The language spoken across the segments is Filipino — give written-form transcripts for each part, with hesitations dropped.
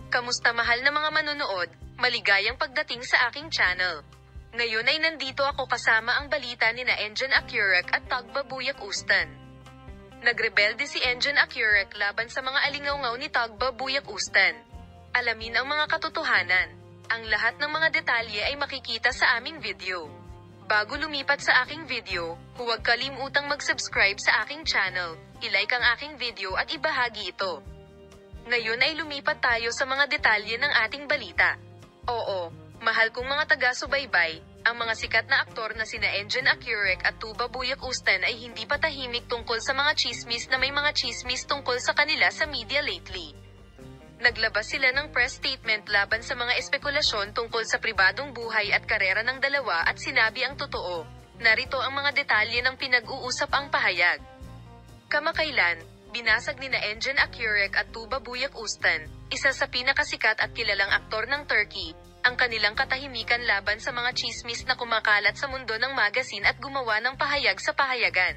Kamusta mahal na mga manonood, maligayang pagdating sa aking channel. Ngayon ay nandito ako kasama ang balita nina Engin Akyurek at Tagba Buyak-Ustan. Nagrebelde si Engin Akyurek laban sa mga alingaw-ngaw ni Tagba Buyak-Ustan. Alamin ang mga katotohanan. Ang lahat ng mga detalye ay makikita sa aming video. Bago lumipat sa aking video, huwag kalimutang mag-subscribe sa aking channel, i-like ang aking video at ibahagi ito. Ngayon ay lumipat tayo sa mga detalye ng ating balita. Oo, mahal kong mga taga-subaybay, ang mga sikat na aktor na sina Engin Akyurek at Tuba Buyak-Ustan ay hindi pa tahimik tungkol sa mga chismis na may mga chismis tungkol sa kanila sa media lately. Naglabas sila ng press statement laban sa mga espekulasyon tungkol sa pribadong buhay at karera ng dalawa at sinabi ang totoo. Narito ang mga detalye ng pinag-uusap ang pahayag. Kamakailan, binasag nina Engin Akyurek at Tuba Buyak-Ustan, isa sa pinakasikat at kilalang aktor ng Turkey, ang kanilang katahimikan laban sa mga chismis na kumakalat sa mundo ng magazine at gumawa ng pahayag sa pahayagan.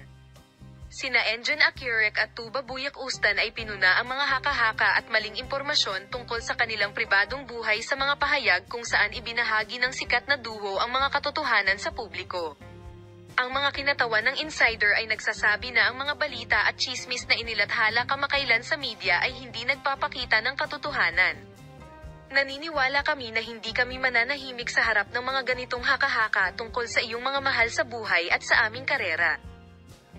Sina Engin Akyurek at Tuba Buyak-Ustan ay pinuna ang mga haka-haka at maling impormasyon tungkol sa kanilang pribadong buhay sa mga pahayag kung saan ibinahagi ng sikat na duo ang mga katotohanan sa publiko. Ang mga kinatawan ng insider ay nagsasabi na ang mga balita at chismis na inilathala kamakailan sa media ay hindi nagpapakita ng katotohanan. Naniniwala kami na hindi kami mananahimik sa harap ng mga ganitong haka-haka tungkol sa iyong mga mahal sa buhay at sa aming karera.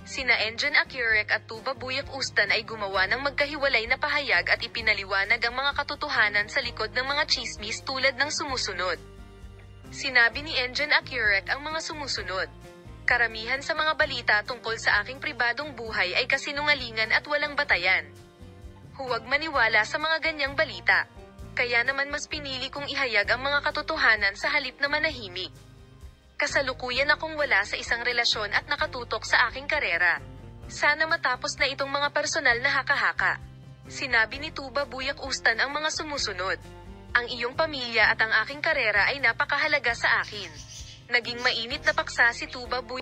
Sina Engin Akyurek at Tuba Buyak-Ustan ay gumawa ng magkahiwalay na pahayag at ipinaliwanag ang mga katotohanan sa likod ng mga chismis tulad ng sumusunod. Sinabi ni Engin Akyurek ang mga sumusunod. Karamihan sa mga balita tungkol sa aking pribadong buhay ay kasinungalingan at walang batayan. Huwag maniwala sa mga ganyang balita. Kaya naman mas pinili kong ihayag ang mga katotohanan sa halip na manahimik. Kasalukuyan akong wala sa isang relasyon at nakatutok sa aking karera. Sana matapos na itong mga personal na haka-haka. Sinabi ni Tuba Buyak-Ustan ang mga sumusunod. Ang iyong pamilya at ang aking karera ay napakahalaga sa akin. Naging mainit na paksa si Tuba Buyak-Ustan.